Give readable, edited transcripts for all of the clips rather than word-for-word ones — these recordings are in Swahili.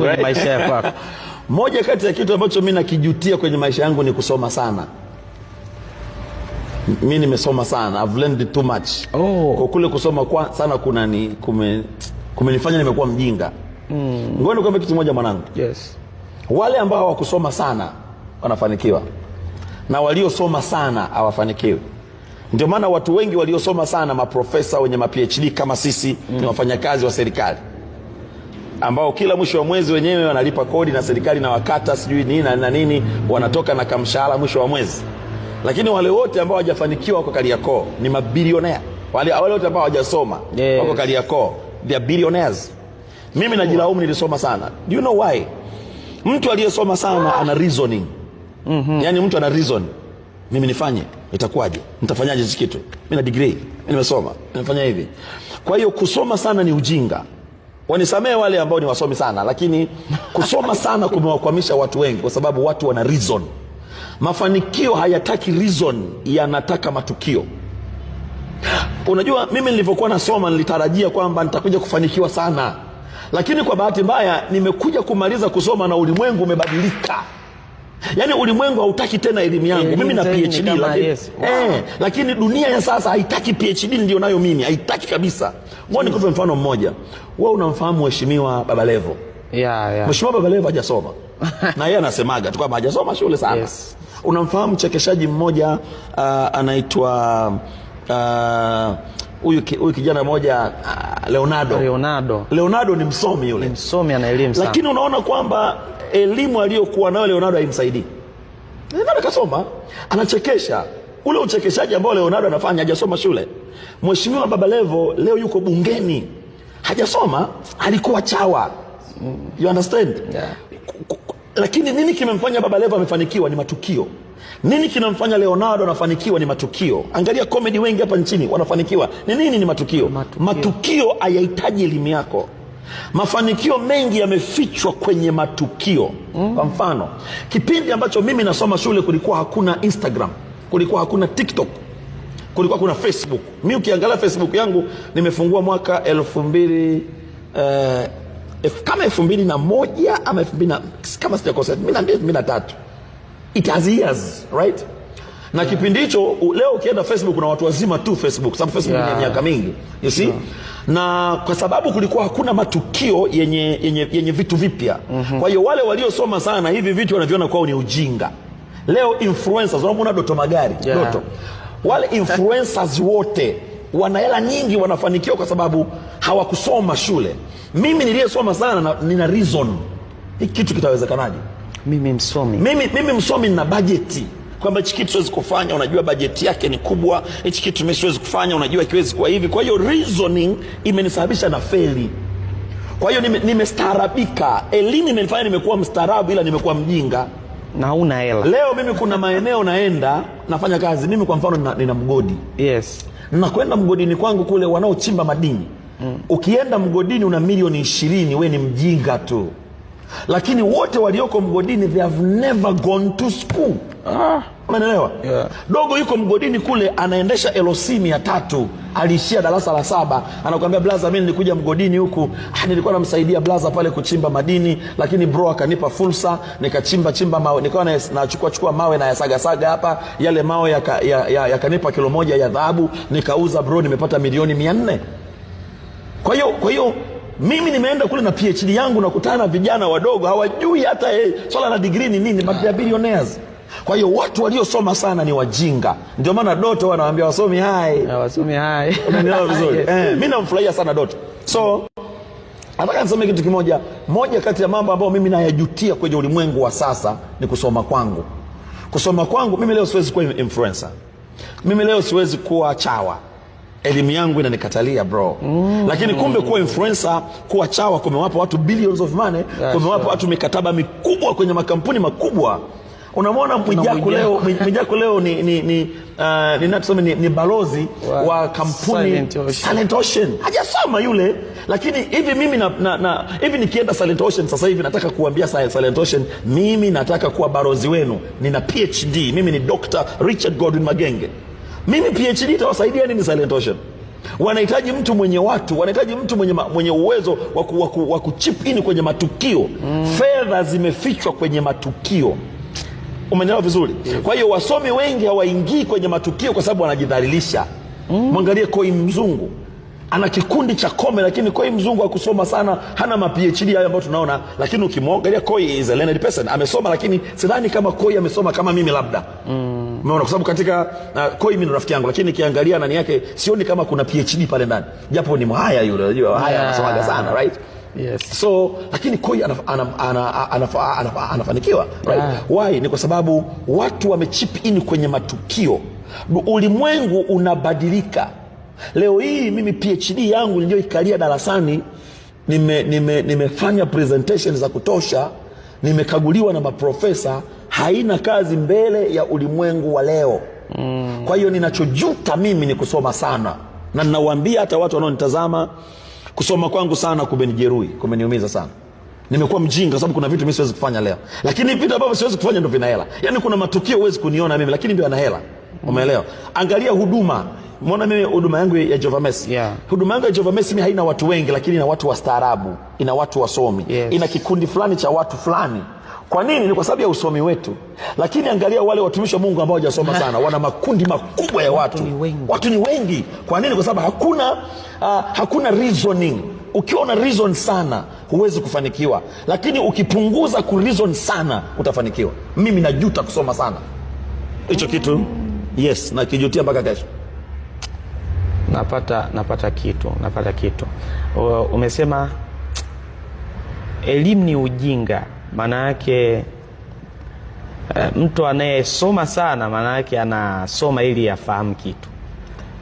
kwenye maisha yako? Moja kati ya kitu ambacho mimi nakijutia kwenye maisha yangu ni kusoma sana. Mimi nimesoma sana, I've learned too much. Kwa kule kusoma kwa sana kumenifanya nimekuwa mjinga. Ngoja nikwambie kitu moja mwanangu. Yes. Wale ambao hawakusoma sana wanafanikiwa, na waliosoma sana hawafanikiwi. Ndio maana watu wengi waliosoma sana, maprofesa wenye ma-PhD kama sisi, ni wafanyakazi wa serikali ambao kila mwisho wa mwezi wenyewe wanalipa kodi na serikali na wakata sijui nini na nini, wanatoka na kamshahara mwisho wa mwezi. Lakini wale wote ambao hawajafanikiwa wako Kariakoo ni mabilionea. Wale wote ambao hawajasoma wako Kariakoo, they are billionaires. Mimi najilaumu nilisoma sana. Do you know why? Mtu aliyesoma sana ana reasoning. Yani mtu ana reason. Mimi nifanye, itakuwaje? Nitafanyaje hichi kitu? Mimi na degree, mimi nimesoma, nimefanya hivi. Kwa hiyo kusoma sana ni ujinga. Wanisamee wale ambao ni wasomi sana, lakini kusoma sana kumewakwamisha watu wengi kwa sababu watu wana reason. Mafanikio hayataki reason, yanataka matukio. Unajua mimi nilivyokuwa nasoma nilitarajia kwamba nitakuja kufanikiwa sana. Lakini kwa bahati mbaya nimekuja kumaliza kusoma na ulimwengu umebadilika. Yani ulimwengu hautaki tena elimu yangu. Mimi na PhD lakini, lakini dunia ya sasa haitaki PhD ndio nayo mimi, haitaki kabisa. Ngoja nikupe mfano mmoja. Wewe unamfahamu Mheshimiwa Baba Levo? Mheshimiwa Baba Levo hajasoma. Na yeye anasemaga tu kwamba hajasoma shule sana. Yes. Unamfahamu chekeshaji mmoja anaitwa huyu kijana mmoja Leonardo ni msomi yule. Msomi, ana elimu sana. Lakini unaona kwamba elimu aliyokuwa nayo Leonardo haimsaidii. Leonardo kasoma, anachekesha. Ule uchekeshaji ambao Leonardo anafanya, hajasoma shule. Mheshimiwa Baba Levo leo yuko bungeni. Hajasoma, alikuwa chawa. You understand? Yeah. Lakini nini kimemfanya Baba Levo amefanikiwa? Ni matukio. Nini kinamfanya Leonardo anafanikiwa? Ni matukio. Angalia comedy wengi hapa nchini wanafanikiwa. Ni nini? Ni matukio. Matukio hayahitaji elimu yako. Mafanikio mengi yamefichwa kwenye matukio. Kwa mfano, kipindi ambacho mimi nasoma shule kulikuwa hakuna Instagram, kulikuwa hakuna TikTok, kulikuwa hakuna Facebook. Mimi ukiangalia Facebook yangu nimefungua mwaka 2000 kama 2001 ama 2000 kama sijakosea 2003. It has years, right? Na kipindi hicho leo ukienda Facebook kuna watu wazima tu Facebook, sababu Facebook ni miaka mingi. You see? Na kwa sababu kulikuwa hakuna matukio yenye vitu vipya. Kwa hiyo wale waliosoma sana hivi vitu wanaviona kwao ni ujinga. Leo influencers, unaona Doto Magari, Doto. Wale influencers wote wana hela nyingi, wanafanikiwa kwa sababu hawakusoma shule. Mimi niliyesoma sana nina reason. Hiki kitu kitawezekanaje? Mimi msomi nina bajeti. Kwamba hichi kitu siwezi kufanya, unajua bajeti yake ni kubwa. Hichi kitu mimi siwezi kufanya, unajua kiwezi kwa hivi. Kwa hiyo reasoning imenisababisha na feli. Kwa hiyo nimestaarabika. Elimu imenifanya nimekuwa mstaarabu, ila nimekuwa mjinga. Na huna hela. Leo mimi kuna maeneo naenda nafanya kazi. Mimi kwa mfano nina mgodi. Yes. Nakwenda mgodini kwangu kule wanaochimba madini. Ukienda mgodini una milioni 20, we ni mjinga tu. Lakini wote walioko mgodini they have never gone to school. Umeelewa? Dogo yuko mgodini kule anaendesha LC 300, aliishia darasa la 7, anakuambia blaza, mimi nilikuja mgodini huku, nilikuwa namsaidia blaza pale kuchimba madini, lakini bro akanipa fursa, nikachimba mawe, nikawa nachukua mawe na yasaga hapa, yale mawe yakanipa kilo 1 ya dhahabu, nikauza bro, nimepata milioni 400. Kwa hiyo mimi nimeenda kule na PhD yangu, nakutana na vijana wadogo hawajui hata swala la degree ni nini, but they are billionaires. Kwa hiyo watu waliosoma sana ni wajinga. Ndio maana Doto wanawaambia wasomi hai. Wasomi hai. Unaelewa vizuri? Mimi namfurahia sana Doto. So nataka niseme kitu kimoja. Moja kati ya mambo ambayo mimi nayajutia kwenye ulimwengu wa sasa ni kusoma kwangu. Kusoma kwangu, mimi leo siwezi kuwa influencer. Mimi leo siwezi kuwa chawa. Elimu yangu inanikatalia bro. Lakini kumbe kuwa influencer, kuwa chawa kumewapa watu billions of money, kumewapa watu mikataba mikubwa kwenye makampuni makubwa. Unamwona Mwijaku leo ni balozi wa kampuni Silent Ocean. Hajasoma yule, lakini hivi mimi hivi nikienda Silent Ocean sasa hivi nataka kuambia Silent Ocean, mimi nataka kuwa balozi wenu. Nina PhD, mimi ni Dr. Richard Godwin Magenge. Mimi PhD itawasaidia nini Silent Ocean? Wanahitaji mtu mwenye watu, wanahitaji mtu mwenye uwezo wa kuchip in kwenye matukio. Fedha zimefichwa kwenye matukio. Umeelewa vizuri? Kwa hiyo wasomi wengi hawaingii kwenye matukio kwa sababu wanajidhalilisha. Mwangalie Koi Mzungu, ana kikundi cha Kome, lakini Koi Mzungu hakusoma sana, hana ma PhD hayo ambayo tunaona, lakini ukimwangalia Koi is a learned person. Amesoma, lakini sidhani kama Koi amesoma kama mimi labda. Umeona, kwa sababu katika Koi mimi ndo rafiki yangu, lakini nikiangalia ndani yake sioni kama kuna PhD pale ndani. Japo ni mhaya yule, unajua haya anasomaga sana, right? Yes. So lakini Koi anafanikiwa, right? Why? Ni kwa sababu watu wamechip in kwenye matukio. Ulimwengu unabadilika. Leo hii mimi PhD yangu niliyoikalia darasani, nimefanya presentation za kutosha, nimekaguliwa na maprofesa, haina kazi mbele ya ulimwengu wa leo. Kwa hiyo ninachojuta mimi ni kusoma sana, na ninawaambia hata watu wanaonitazama, kusoma kwangu sana kumenijeruhi, kumeniumiza sana. Nimekuwa mjinga kwa sababu kuna vitu mimi siwezi kufanya leo, lakini vitu ambavyo siwezi kufanya ndio vina hela. Yaani kuna matukio huwezi kuniona mimi, lakini ndio yana hela. Umeelewa? Angalia huduma. Umeona mimi huduma yangu ya Jehova Messi. Huduma yangu ya Jehova Messi haina watu wengi, lakini ina watu wastaarabu, ina watu wasomi. Ina kikundi fulani cha watu fulani. Kwa nini? Ni kwa sababu ya usomi wetu. Lakini angalia wale watumishi wa Mungu ambao hawajasoma sana, wana makundi makubwa ya watu. Watu ni wengi. Kwa nini? Kwa sababu hakuna reasoning. Ukiwa una reason sana huwezi kufanikiwa, lakini ukipunguza ku reason sana utafanikiwa. Mimi najuta kusoma sana. Hicho kitu na kijutia mpaka kesho. Napata kitu. Umesema elimu ni ujinga. Maana yake mtu anayesoma sana, maana yake anasoma ili afahamu kitu.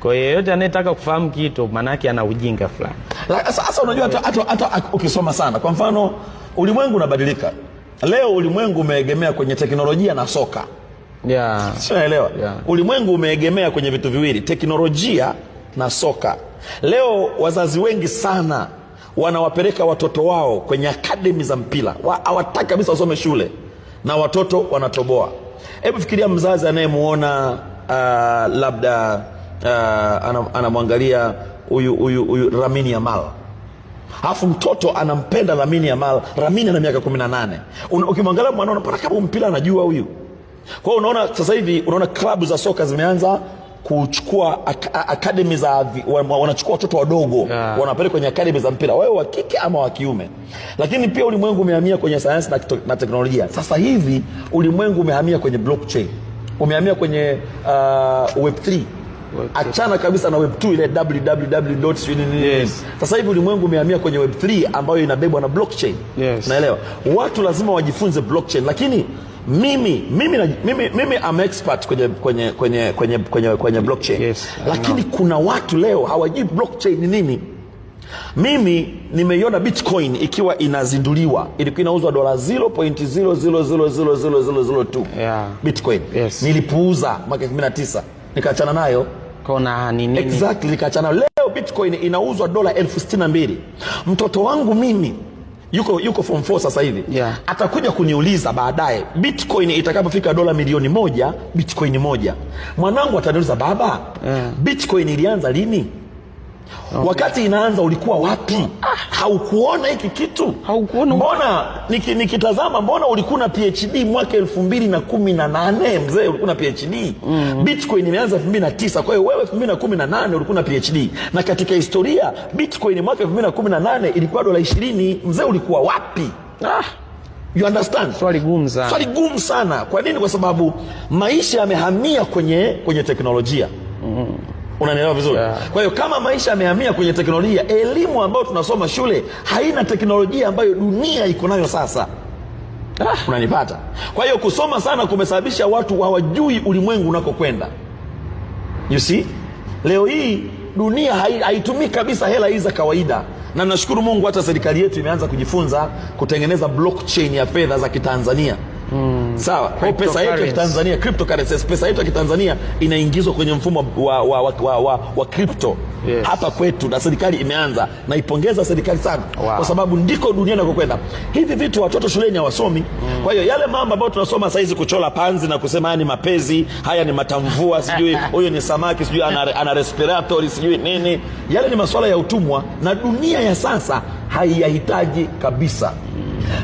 Kwa hiyo yeyote anayetaka kufahamu kitu, maana yake ana ujinga fulani. Sasa unajua hata ukisoma sana, kwa mfano ulimwengu unabadilika. Leo ulimwengu umeegemea kwenye teknolojia na soka. Unaelewa? Ulimwengu umeegemea kwenye vitu viwili, teknolojia na soka. Leo wazazi wengi sana wanawapeleka watoto wao kwenye akademi za mpira. Hawataka kabisa wasome shule, na watoto wanatoboa. Hebu fikiria mzazi anayemuona labda anamwangalia huyu Lamine Yamal. Alafu mtoto anampenda Lamine Yamal. Lamine ana miaka 18. Ukimwangalia mwana unapata kama mpira anajua huyu. Kwa hiyo unaona sasa hivi klabu za soka zimeanza kuchukua akademi za wanachukua watoto wadogo, wanapeleka kwenye akademi za mpira, wewe wa kike ama wa kiume. Lakini pia ulimwengu umehamia kwenye sayansi na teknolojia. Sasa hivi ulimwengu umehamia kwenye blockchain, umehamia kwenye web3. Achana kabisa na web2 ile www. Sasa hivi ulimwengu umehamia kwenye web3 ambayo inabebwa na blockchain. Naelewa watu lazima wajifunze blockchain, lakini mimi am expert kwenye blockchain. Lakini kuna watu leo hawajui blockchain ni nini. Mimi nimeiona Bitcoin ikiwa inazinduliwa, ilikuwa inauzwa $0.000002. Bitcoin. Nilipuuza mwaka 2009, nikaachana nayo. Kona nini? Exactly, nikaachana. Leo Bitcoin inauzwa $62,000. Mtoto wangu mimi yuko form 4 sasa hivi. Atakuja kuniuliza baadaye Bitcoin itakapofika $1,000,000, Bitcoin moja. Mwanangu ataniuliza, baba, Bitcoin ilianza lini? Wakati inaanza ulikuwa wapi? Haukuona hiki kitu? Mbona nikitazama, mbona ulikuwa na PhD mwaka 2018? Mzee, ulikuwa na PhD. Bitcoin imeanza 2009. Kwa hiyo wewe 2018 ulikuwa na PhD. Na katika historia Bitcoin mwaka 2018 ilikuwa $20. Mzee, ulikuwa wapi? You understand? Swali gumu sana. Kwa nini? Kwa sababu maisha yamehamia kwenye teknolojia. Unanielewa vizuri? Kwa hiyo kama maisha yamehamia kwenye teknolojia, elimu ambayo tunasoma shule haina teknolojia ambayo dunia iko nayo sasa. Unanipata? Kwa hiyo kusoma sana kumesababisha watu hawajui ulimwengu unakokwenda. You see? Leo hii dunia haitumii kabisa hela hizi za kawaida. Na nashukuru Mungu hata serikali yetu imeanza kujifunza kutengeneza blockchain ya fedha za Kitanzania. Sawa. Kwa pesa yetu ya Tanzania, cryptocurrencies, pesa yetu ya Tanzania inaingizwa kwenye mfumo wa crypto. Yes. Hapa kwetu na serikali imeanza, na ipongeza serikali sana. Wow. Kwa sababu ndiko dunia inakokwenda. Hivi vitu watoto shuleni hawasomi. Kwa hiyo yale mambo ambayo tunasoma sasa hizi, kuchola panzi na kusema haya ni mapezi, haya ni matamvua, sijui huyo ni samaki, sijui ana respiratory, sijui nini, yale ni masuala ya utumwa na dunia ya sasa haiyahitaji kabisa.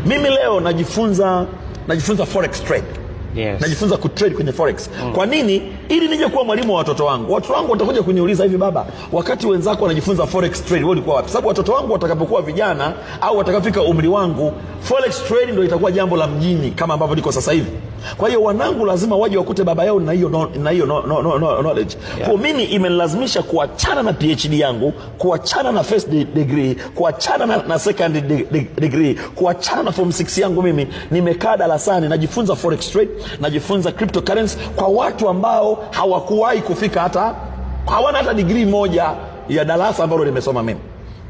Mimi leo najifunza forex trade. Yes. Najifunza kutrade kwenye forex. Kwa nini? Ili nije kuwa mwalimu wa watoto wangu. Watoto wangu watakuja kuniuliza, hivi baba, wakati wenzako wanajifunza forex trade wewe ulikuwa wapi? Sababu watoto wangu watakapokuwa vijana au watakafika umri wangu, forex trade ndio itakuwa jambo la mjini kama ambavyo liko sasa hivi. Kwa hiyo wanangu lazima waje wakute baba yao na hiyo knowledge. Yeah. Kwa mimi imenilazimisha kuachana na PhD yangu, kuachana na first degree, kuachana na second degree, kuachana na form 6 yangu. Mimi nimekaa darasani najifunza forex trade, najifunza cryptocurrency kwa watu ambao hawakuwahi kufika, hata hawana hata degree moja ya darasa ambalo nimesoma mimi,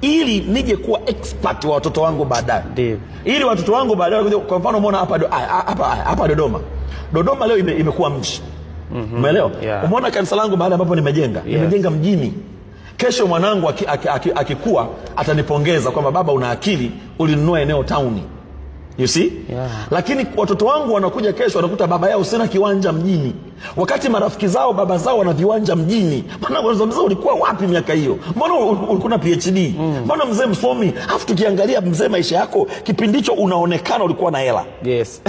ili nije kuwa expert wa watoto wangu baadaye. Ili watoto wangu baadaye, kwa mfano umeona hapa Dodoma leo imekuwa mji. Umeelewa? Yeah. Umeona kanisa langu baada ambapo nimejenga. Yes. Nimejenga mjini. Kesho mwanangu akikua atanipongeza kwamba baba, una akili, ulinunua eneo town. You see? Yeah. Lakini watoto wangu wanakuja kesho wanakuta baba yao sina kiwanja mjini, wakati marafiki zao baba zao wana viwanja mjini. Maana mzee ulikuwa wapi miaka hiyo? Mbona ulikuwa na PhD? Mbona mzee msomi? Afu tukiangalia mzee maisha yako kipindi hicho unaonekana ulikuwa na hela. Yes.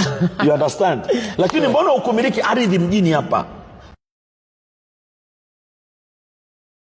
You understand? Lakini mbona ukumiliki ardhi mjini hapa?